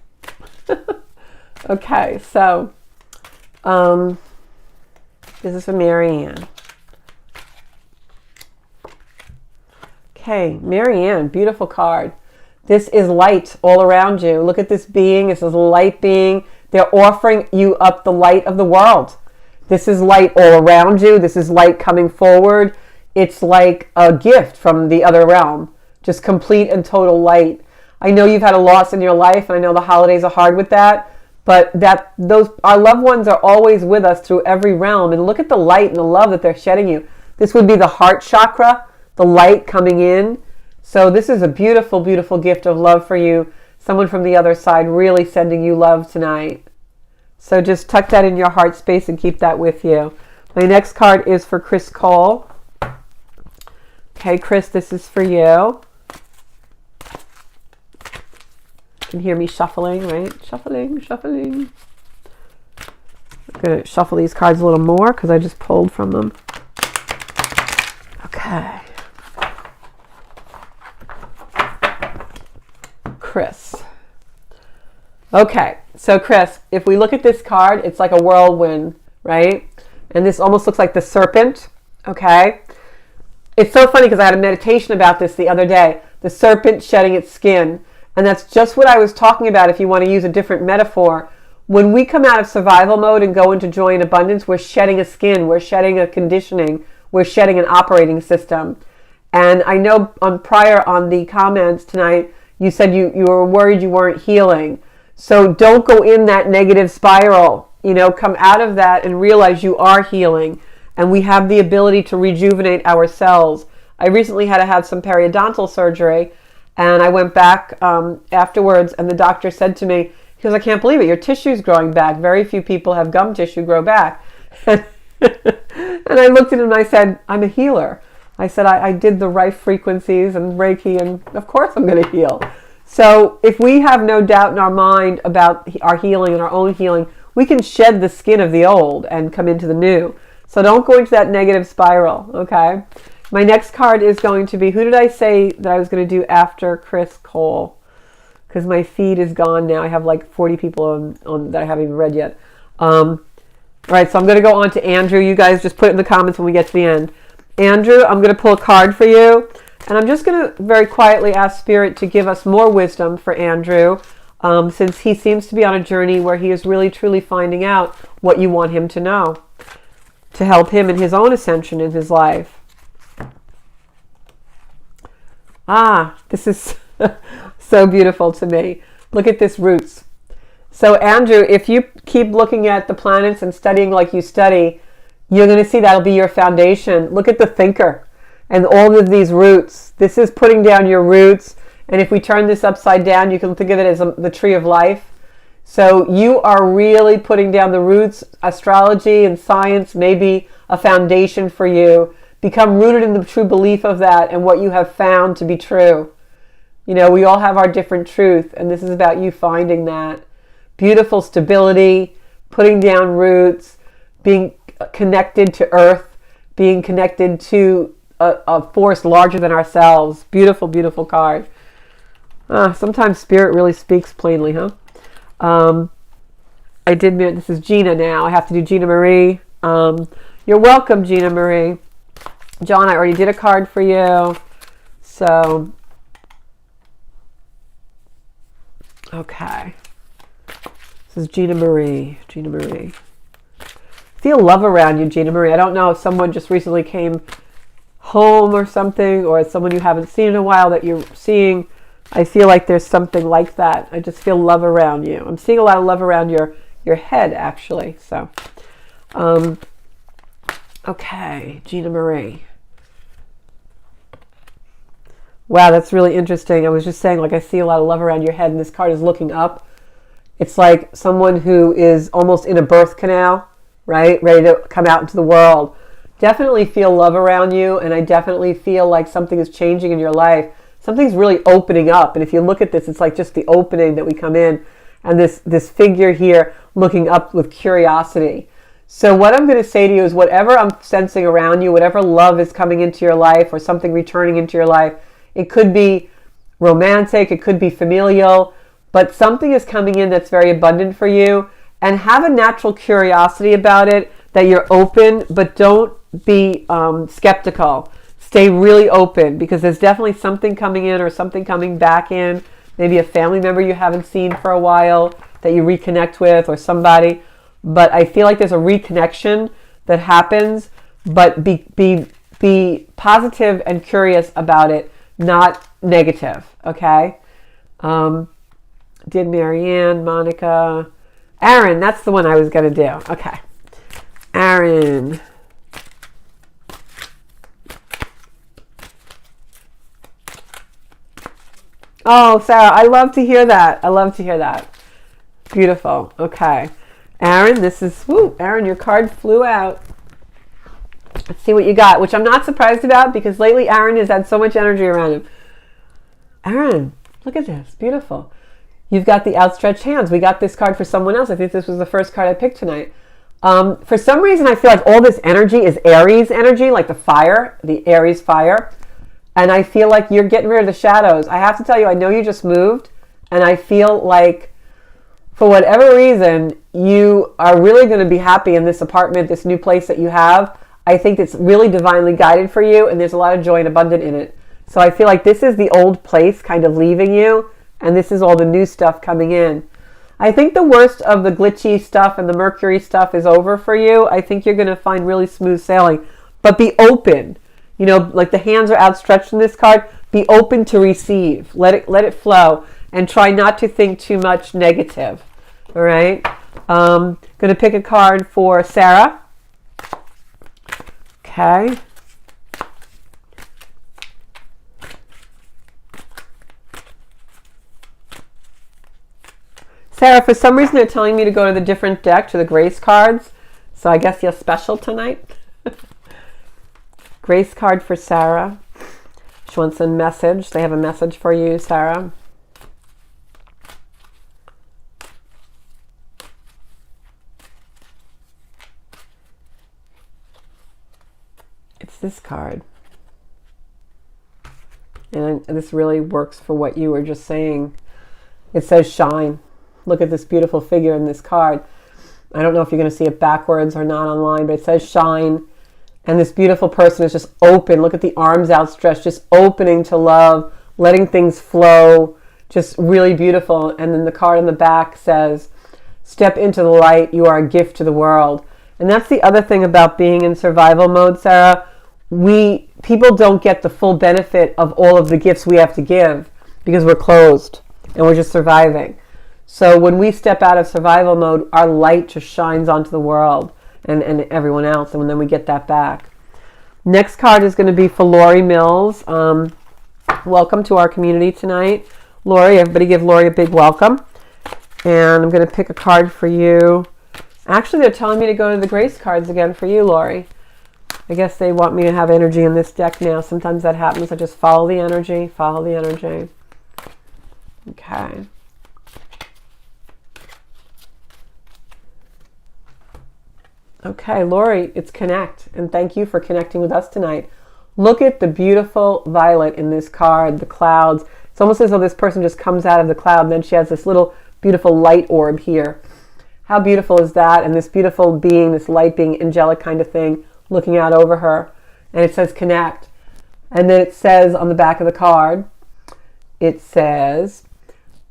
Okay, so this is for Marianne. Okay, Marianne, beautiful card. This is light all around you. Look at this being. This is a light being. They're offering you up the light of the world. This is light all around you. This is light coming forward. It's like a gift from the other realm. Just complete and total light. I know you've had a loss in your life, and I know the holidays are hard with that, but our loved ones are always with us through every realm. And look at the light and the love that they're shedding you. This would be the heart chakra, the light coming in. So this is a beautiful, beautiful gift of love for you. Someone from the other side really sending you love tonight. So just tuck that in your heart space and keep that with you. My next card is for Chris Cole. Okay, Chris, this is for you. You can hear me shuffling, right? Shuffling, shuffling. I'm going to shuffle these cards a little more because I just pulled from them. Okay. Chris. Okay, so Chris, if we look at this card, it's like a whirlwind, right? And this almost looks like the serpent, okay? It's so funny because I had a meditation about this the other day. The serpent shedding its skin. And that's just what I was talking about if you want to use a different metaphor. When we come out of survival mode and go into joy and abundance, we're shedding a skin, we're shedding a conditioning, we're shedding an operating system. And I know on the comments tonight, you said you were worried you weren't healing. So don't go in that negative spiral. Come out of that and realize you are healing. And we have the ability to rejuvenate our cells. I recently had to have some periodontal surgery. And I went back afterwards, and the doctor said to me, he goes, I can't believe it. Your tissue's growing back. Very few people have gum tissue grow back. And I looked at him and I said, I'm a healer. I said, I did the right frequencies and Reiki, and of course I'm going to heal. So if we have no doubt in our mind about our healing and our own healing, we can shed the skin of the old and come into the new. So don't go into that negative spiral, okay? My next card is going to be, who did I say that I was going to do after Chris Cole? Because my feed is gone now. I have like 40 people on that I haven't even read yet. All right, so I'm going to go on to Andrew. You guys just put it in the comments when we get to the end. Andrew, I'm going to pull a card for you. And I'm just going to very quietly ask Spirit to give us more wisdom for Andrew, since he seems to be on a journey where he is really, truly finding out what you want him to know to help him in his own ascension in his life. This is so beautiful to me. Look at this roots. So Andrew, if you keep looking at the planets and studying like you study, you're going to see that'll be your foundation. Look at the thinker and all of these roots. This is putting down your roots. And if we turn this upside down, you can think of it as the tree of life. So you are really putting down the roots. Astrology and science may be a foundation for you. Become rooted in the true belief of that and what you have found to be true. We all have our different truth, and this is about you finding that. Beautiful stability, putting down roots, being connected to earth, being connected to a force larger than ourselves. Beautiful, beautiful card. Sometimes Spirit really speaks plainly, huh? This is Gina now. I have to do Gina Marie. You're welcome, Gina Marie. John, I already did a card for you. So, okay. This is Gina Marie. Gina Marie. feel love around you, Gina Marie. I don't know if someone just recently came home or something, or someone you haven't seen in a while that you're seeing. I feel like there's something like that. I just feel love around you. I'm seeing a lot of love around your head, actually. So, okay, Gina Marie. Wow, that's really interesting. I was just saying, like, I see a lot of love around your head, and this card is looking up. It's like someone who is almost in a birth canal, right? Ready to come out into the world. Definitely feel love around you, and I definitely feel like something is changing in your life. Something's really opening up, and if you look at this, it's like just the opening that we come in, and this figure here looking up with curiosity. So what I'm going to say to you is whatever I'm sensing around you, whatever love is coming into your life or something returning into your life, it could be romantic, it could be familial, but something is coming in that's very abundant for you, and have a natural curiosity about it, that you're open, but don't be skeptical. Stay really open, because there's definitely something coming in or something coming back in, maybe a family member you haven't seen for a while that you reconnect with, or somebody. But I feel like there's a reconnection that happens, but be positive and curious about it, not negative, okay? Did Marianne, Monica, Aaron, that's the one I was going to do. Okay. Aaron. Oh, Sarah, I love to hear that. I love to hear that. Beautiful. Okay. Aaron, this is, Aaron, your card flew out. Let's see what you got, which I'm not surprised about, because lately Aaron has had so much energy around him. Aaron, look at this. Beautiful. You've got the outstretched hands. We got this card for someone else. I think this was the first card I picked tonight. For some reason, I feel like all this energy is Aries energy, like the fire, the Aries fire. And I feel like you're getting rid of the shadows. I have to tell you, I know you just moved, and I feel like for whatever reason, you are really going to be happy in this apartment, this new place that you have. I think it's really divinely guided for you, and there's a lot of joy and abundance in it. So I feel like this is the old place kind of leaving you, and this is all the new stuff coming in. I think the worst of the glitchy stuff and the Mercury stuff is over for you. I think you're going to find really smooth sailing. But be open. You know, like the hands are outstretched in this card. Be open to receive. Let it flow. And try not to think too much negative. All right? Going to pick a card for Sarah. Okay. Sarah, for some reason they're telling me to go to the different deck, to the Grace cards. So I guess you're special tonight. Grace card for Sarah. She wants a message. They have a message for you, Sarah. It's this card. And this really works for what you were just saying. It says shine. Look at this beautiful figure in this card. I don't know if you're going to see it backwards or not online, but it says shine. And this beautiful person is just open. Look at the arms outstretched, just opening to love, letting things flow, just really beautiful. And then the card on the back says, step into the light. You are a gift to the world. And that's the other thing about being in survival mode, Sarah. People don't get the full benefit of all of the gifts we have to give because we're closed and we're just surviving. So when we step out of survival mode, our light just shines onto the world and everyone else, and then we get that back. Next card is going to be for Lori Mills. Welcome to our community tonight. Lori, everybody give Lori a big welcome. And I'm going to pick a card for you. Actually, they're telling me to go to the Grace cards again for you, Lori. I guess they want me to have energy in this deck now. Sometimes that happens. I just follow the energy, follow the energy. Okay. Okay, Lori, it's connect. And thank you for connecting with us tonight. Look at the beautiful violet in this card, the clouds. It's almost as though this person just comes out of the cloud, and then she has this little beautiful light orb here. How beautiful is that? And this beautiful being, this light being, angelic kind of thing, looking out over her. And it says connect. And then it says on the back of the card, it says,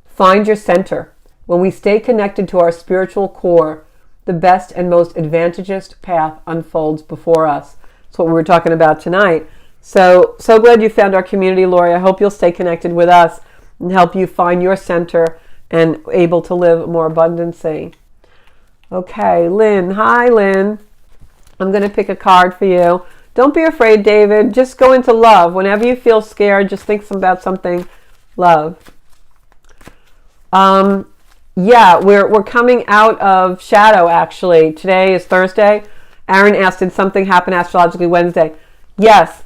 find your center. When we stay connected to our spiritual core, the best and most advantageous path unfolds before us. That's what we were talking about tonight. So glad you found our community, Lori. I hope you'll stay connected with us and help you find your center and able to live more abundancy. Okay, Lynn. Hi, Lynn. I'm going to pick a card for you. Don't be afraid, David. Just go into love. Whenever you feel scared, just think about something. Love. Yeah, we're coming out of shadow, actually. Today is Thursday. Aaron asked, did something happen astrologically Wednesday? Yes.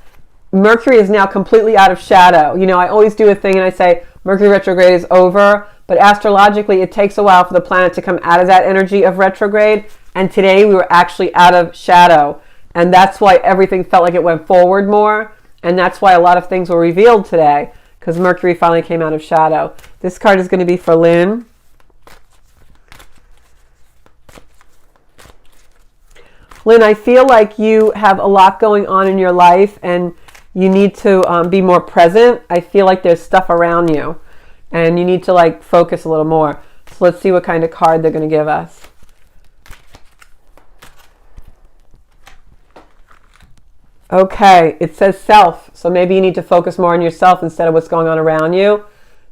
Mercury is now completely out of shadow. You know, I always do a thing and I say, Mercury retrograde is over. But astrologically, it takes a while for the planet to come out of that energy of retrograde. And today we were actually out of shadow. And that's why everything felt like it went forward more. And that's why a lot of things were revealed today. Because Mercury finally came out of shadow. This card is going to be for Lynn. Lynn, I feel like you have a lot going on in your life and you need to be more present. I feel like there's stuff around you and you need to like focus a little more. So let's see what kind of card they're going to give us. Okay, it says self. So maybe you need to focus more on yourself instead of what's going on around you.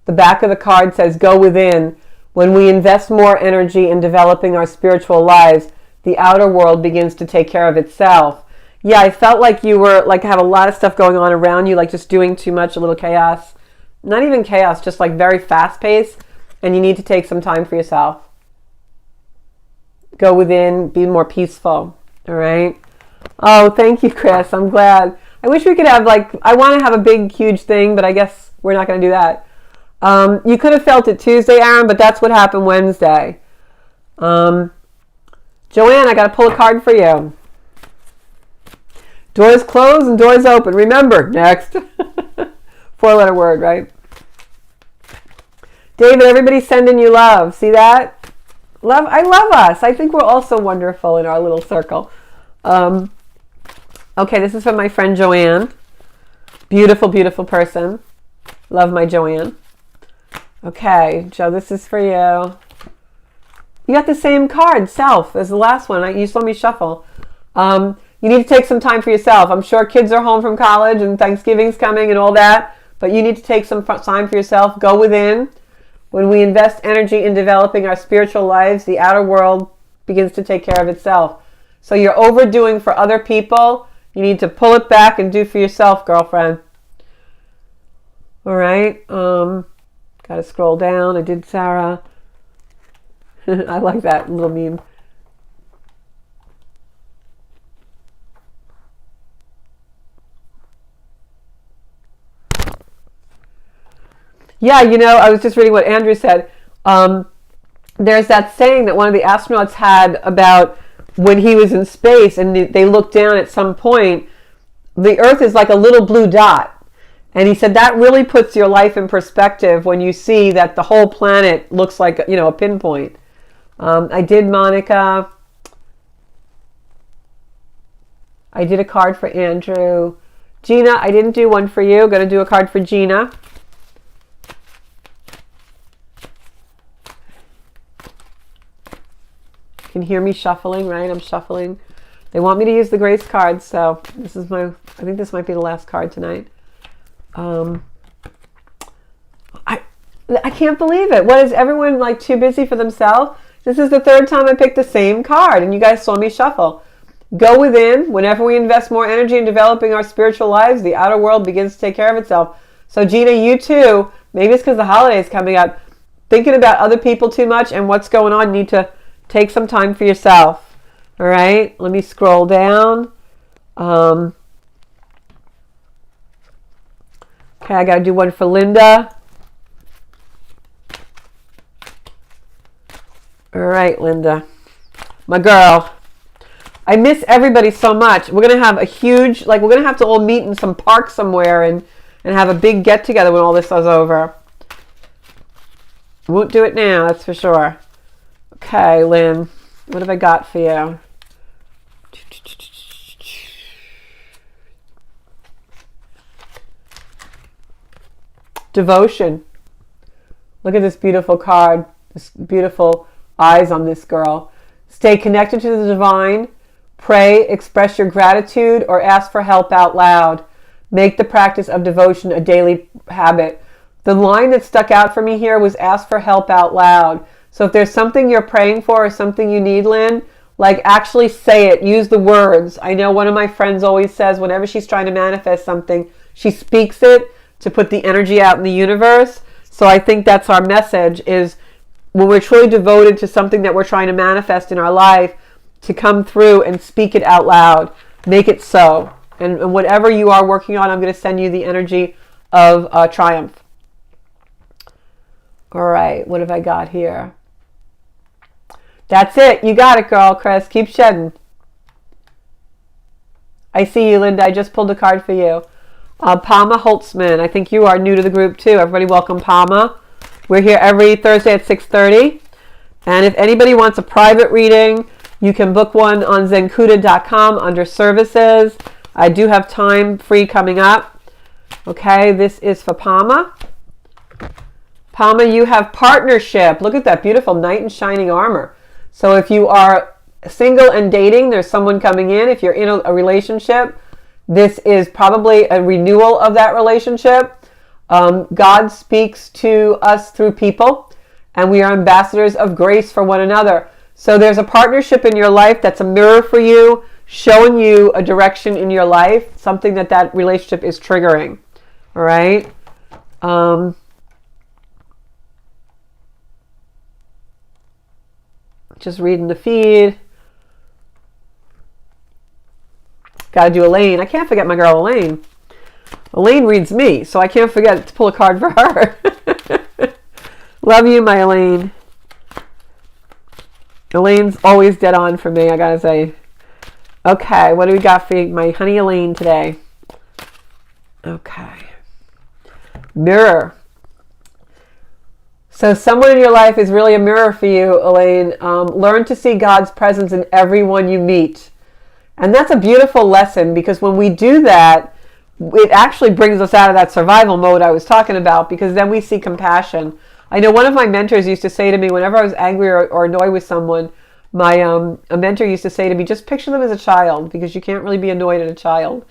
The back of the card says go within. When we invest more energy in developing our spiritual lives, the outer world begins to take care of itself. Yeah, I felt like you were like have a lot of stuff going on around you, like just doing too much, a little chaos. Not even chaos, just like very fast paced, and you need to take some time for yourself. Go within, be more peaceful. All right. Oh, thank you, Chris. I'm glad. I wish we could have like, I want to have a big, huge thing, but I guess we're not going to do that. You could have felt it Tuesday, Aaron, but that's what happened Wednesday. Joanne, I got to pull a card for you. Doors closed and doors open. Remember, next. 4-letter word, right? David, everybody's sending you love. See that? Love. I love us. I think we're all so wonderful in our little circle. Okay, this is from my friend Joanne. Beautiful, beautiful person. Love my Joanne. Okay, Joe, this is for you. You got the same card, self, as the last one. You saw me shuffle. You need to take some time for yourself. I'm sure kids are home from college and Thanksgiving's coming and all that, but you need to take some time for yourself. Go within. When we invest energy in developing our spiritual lives, the outer world begins to take care of itself. So you're overdoing for other people. You need to pull it back and do for yourself, girlfriend. All right. Got to scroll down. I did Sarah. I like that little meme. Yeah, you know, I was just reading what Andrew said. There's that saying that one of the astronauts had about when he was in space and they looked down at some point, the Earth is like a little blue dot. And he said that really puts your life in perspective when you see that the whole planet looks like, you know, a pinpoint. I did Monica. I did a card for Andrew. Gina, I didn't do one for you. Going to do a card for Gina. You can hear me shuffling, right? I'm shuffling. They want me to use the Grace card, so this is I think this might be the last card tonight. I can't believe it. What, is everyone like too busy for themselves? This is the third time I picked the same card and you guys saw me shuffle. Go within. Whenever we invest more energy in developing our spiritual lives, the outer world begins to take care of itself. So Gina, you too, maybe it's because the holidays coming up, thinking about other people too much and what's going on, you need to take some time for yourself. All right, let me scroll down. Okay, I got to do one for Linda. All right, Linda, my girl. I miss everybody so much. We're going to have a huge, we're going to have to all meet in some park somewhere and have a big get together when all this is over. Won't do it now, that's for sure. Okay, Lynn, what have I got for you? Devotion. Look at this beautiful card, this beautiful eyes on this girl. Stay connected to the divine. Pray, express your gratitude, or ask for help out loud. Make the practice of devotion a daily habit. The line that stuck out for me here was ask for help out loud. So if there's something you're praying for or something you need, Lynn, like actually say it. Use the words. I know one of my friends always says whenever she's trying to manifest something, she speaks it to put the energy out in the universe. So I think that's our message, is when we're truly devoted to something that we're trying to manifest in our life, to come through and speak it out loud. Make it so. And whatever you are working on, I'm going to send you the energy of triumph. All right, what have I got here? That's it. You got it, girl, Chris. Keep shedding. I see you, Linda. I just pulled a card for you. Palma Holtzman. I think you are new to the group, too. Everybody welcome Palma. We're here every Thursday at 6:30. And if anybody wants a private reading, you can book one on zenkuda.com under services. I do have time free coming up. Okay, this is for Palma. Palma, you have partnership. Look at that beautiful knight in shining armor. So if you are single and dating, there's someone coming in. If you're in a relationship, this is probably a renewal of that relationship. God speaks to us through people, and we are ambassadors of grace for one another. So there's a partnership in your life that's a mirror for you, showing you a direction in your life, something that relationship is triggering. All right? Just reading the feed. Got to do Elaine. I can't forget my girl Elaine. Elaine reads me, so I can't forget to pull a card for her. Love you, my Elaine. Elaine's always dead on for me, I gotta say. Okay, what do we got for my honey Elaine today? Okay. Mirror. So someone in your life is really a mirror for you, Elaine. Learn to see God's presence in everyone you meet. And that's a beautiful lesson, because when we do that, it actually brings us out of that survival mode I was talking about, because then we see compassion. I know one of my mentors used to say to me, whenever I was angry or annoyed with someone, a mentor used to say to me, just picture them as a child, because you can't really be annoyed at a child.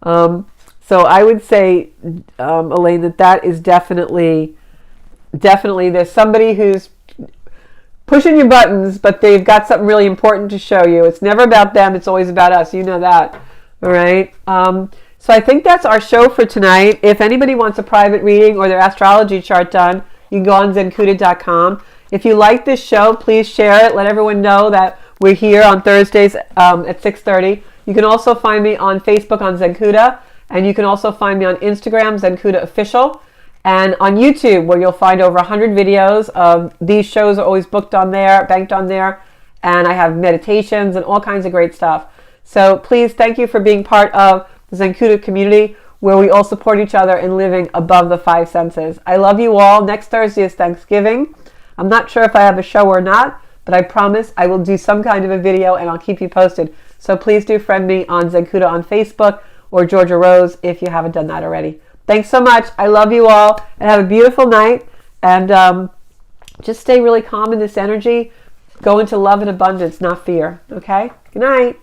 So I would say, Elaine, that is definitely there's somebody who's pushing your buttons, but they've got something really important to show you. It's never about them. It's always about us. You know that. All right. So I think that's our show for tonight. If anybody wants a private reading or their astrology chart done, you can go on zenkuda.com. If you like this show, please share it. Let everyone know that we're here on Thursdays at 6:30. You can also find me on Facebook on Zenkuda, and you can also find me on Instagram, Zenkuda Official, and on YouTube, where you'll find over 100 videos. These shows are always booked on there, banked on there, and I have meditations and all kinds of great stuff. So please, thank you for being part of the Zenkuda community, where we all support each other in living above the five senses. I love you all. Next Thursday is Thanksgiving. I'm not sure if I have a show or not, but I promise I will do some kind of a video, and I'll keep you posted. So please do friend me on Zenkuda on Facebook, or Georgia Rose if you haven't done that already. Thanks so much. I love you all, and have a beautiful night. And just stay really calm in this energy. Go into love and abundance, not fear. Okay? Good night.